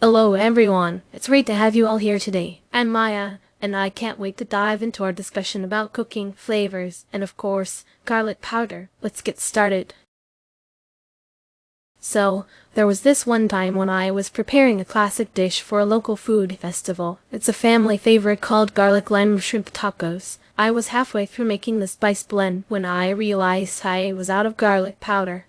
Hello everyone, it's great to have you all here today. I'm Maya, and I can't wait to dive into our discussion about cooking, flavors, and of course, garlic powder. Let's get started. So, there was this one time when I was preparing a classic dish for a local food festival. It's a family favorite called garlic lime shrimp tacos. I was halfway through making the spice blend when I realized I was out of garlic powder.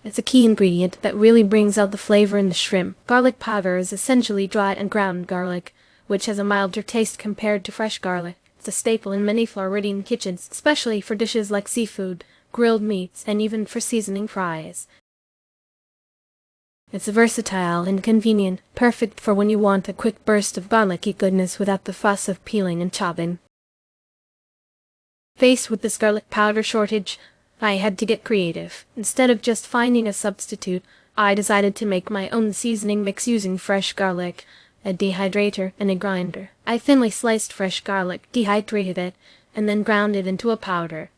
It's a key ingredient that really brings out the flavor in the shrimp. Garlic powder is essentially dried and ground garlic, which has a milder taste compared to fresh garlic. It's a staple in many Floridian kitchens, especially for dishes like seafood, grilled meats, and even for seasoning fries. It's versatile and convenient, perfect for when you want a quick burst of garlicky goodness without the fuss of peeling and chopping. Faced with this garlic powder shortage, I had to get creative. Instead of just finding a substitute, I decided to make my own seasoning mix using fresh garlic, a dehydrator, and a grinder. I thinly sliced fresh garlic, dehydrated it, and then ground it into a powder.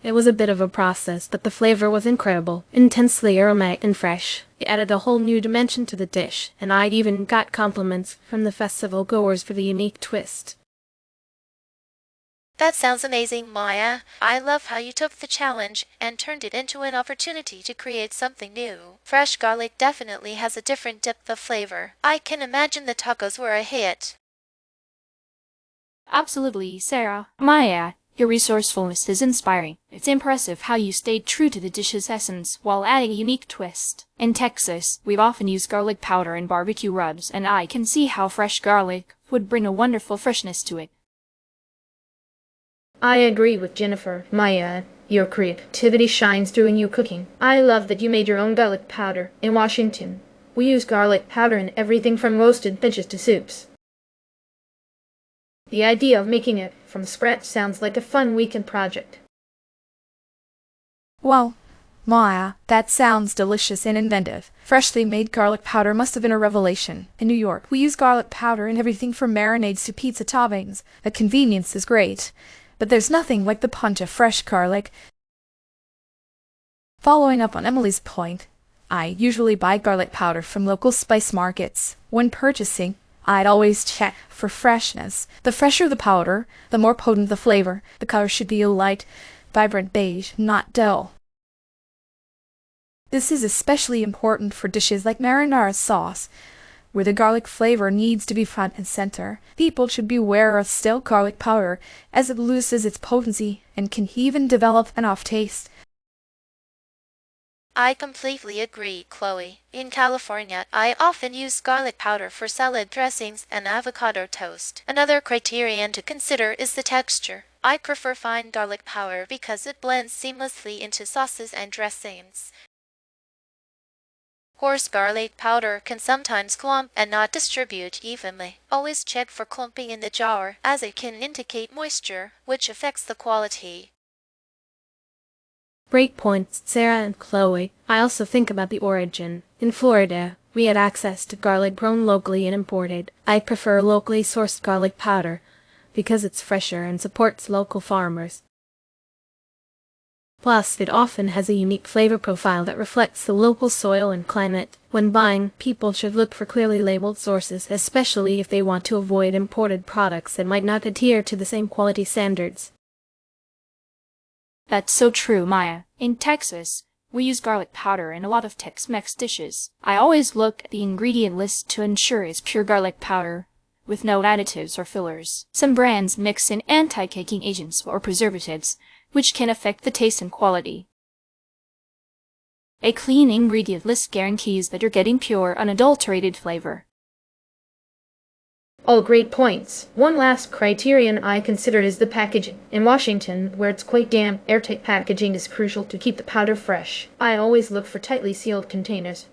It was a bit of a process, but the flavor was incredible, intensely aromatic and fresh. It added a whole new dimension to the dish, and I even got compliments from the festival goers for the unique twist. That sounds amazing, Maya. I love how you took the challenge and turned it into an opportunity to create something new. Fresh garlic definitely has a different depth of flavor. I can imagine the tacos were a hit. Absolutely, Sarah. Maya, your resourcefulness is inspiring. It's impressive how you stayed true to the dish's essence while adding a unique twist. In Texas, we've often used garlic powder in barbecue rubs, and I can see how fresh garlic would bring a wonderful freshness to it. I agree with Jennifer. Maya, your creativity shines through in your cooking. I love that you made your own garlic powder. In Washington, we use garlic powder in everything from roasted dishes to soups. The idea of making it from scratch sounds like a fun weekend project. Well, Maya, that sounds delicious and inventive. Freshly made garlic powder must have been a revelation. In New York, we use garlic powder in everything from marinades to pizza toppings. The convenience is great, but there's nothing like the punch of fresh garlic. Following up on Emily's point, I usually buy garlic powder from local spice markets. When purchasing, I'd always check for freshness. The fresher the powder, the more potent the flavor. The color should be a light, vibrant beige, not dull. This is especially important for dishes like marinara sauce, where the garlic flavor needs to be front and center. People should beware of stale garlic powder, as it loses its potency and can even develop an off taste. I completely agree, Chloe. In California, I often use garlic powder for salad dressings and avocado toast. Another criterion to consider is the texture. I prefer fine garlic powder because it blends seamlessly into sauces and dressings. Coarse garlic powder can sometimes clump and not distribute evenly. Always check for clumping in the jar, as it can indicate moisture, which affects the quality. Great points, Sarah and Chloe. I also think about the origin. In Florida, we had access to garlic grown locally and imported. I prefer locally sourced garlic powder because it's fresher and supports local farmers. Plus, it often has a unique flavor profile that reflects the local soil and climate. When buying, people should look for clearly labeled sources, especially if they want to avoid imported products that might not adhere to the same quality standards. That's so true, Maya. In Texas, we use garlic powder in a lot of Tex-Mex dishes. I always look at the ingredient list to ensure it's pure garlic powder, with no additives or fillers. Some brands mix in anti-caking agents or preservatives, which can affect the taste and quality. A clean ingredient list guarantees that you're getting pure, unadulterated flavor. All great points. One last criterion I considered is the packaging. In Washington, where it's quite damp, airtight packaging is crucial to keep the powder fresh. I always look for tightly sealed containers,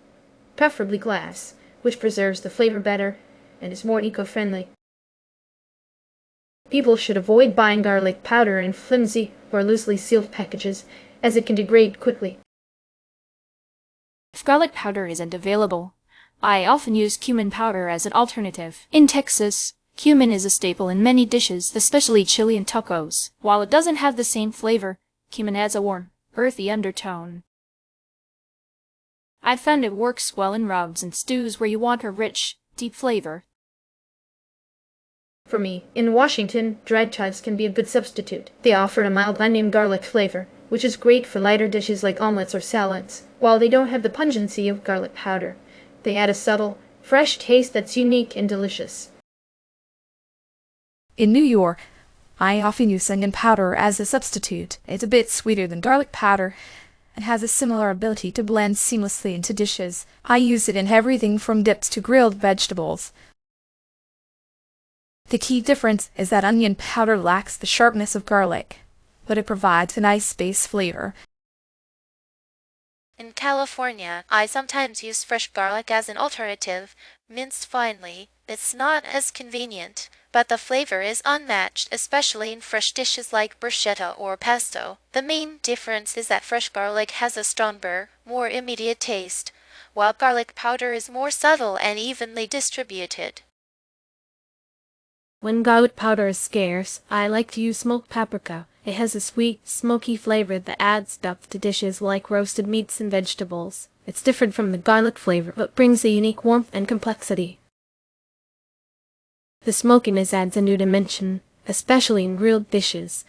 preferably glass, which preserves the flavor better and is more eco-friendly. People should avoid buying garlic powder in flimsy or loosely sealed packages, as it can degrade quickly. If garlic powder isn't available, I often use cumin powder as an alternative. In Texas, cumin is a staple in many dishes, especially chili and tacos. While it doesn't have the same flavor, cumin adds a warm, earthy undertone. I found it works well in rubs and stews where you want a rich, deep flavor. For me, in Washington, dried chives can be a good substitute. They offer a mild onion garlic flavor, which is great for lighter dishes like omelets or salads. While they don't have the pungency of garlic powder, they add a subtle, fresh taste that's unique and delicious. In New York, I often use onion powder as a substitute. It's a bit sweeter than garlic powder and has a similar ability to blend seamlessly into dishes. I use it in everything from dips to grilled vegetables. The key difference is that onion powder lacks the sharpness of garlic, but it provides a nice base flavor. In California, I sometimes use fresh garlic as an alternative, minced finely. It's not as convenient, but the flavor is unmatched, especially in fresh dishes like bruschetta or pesto. The main difference is that fresh garlic has a stronger, more immediate taste, while garlic powder is more subtle and evenly distributed. When garlic powder is scarce, I like to use smoked paprika. It has a sweet, smoky flavor that adds depth to dishes like roasted meats and vegetables. It's different from the garlic flavor, but brings a unique warmth and complexity. The smokiness adds a new dimension, especially in grilled dishes.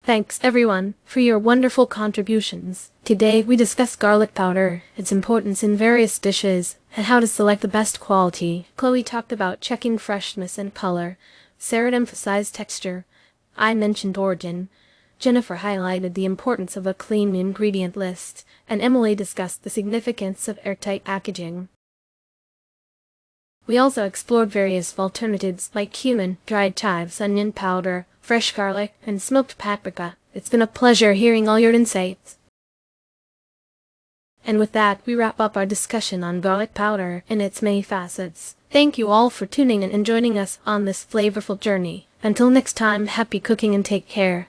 Thanks everyone for your wonderful contributions. Today we discussed garlic powder, its importance in various dishes, and how to select the best quality. Chloe talked about checking freshness and color. Sarah emphasized texture. I mentioned origin. Jennifer highlighted the importance of a clean ingredient list, and Emily discussed the significance of airtight packaging. We also explored various alternatives like cumin, dried chives, onion powder, fresh garlic, and smoked paprika. It's been a pleasure hearing all your insights. And with that, we wrap up our discussion on garlic powder and its many facets. Thank you all for tuning in and joining us on this flavorful journey. Until next time, happy cooking and take care.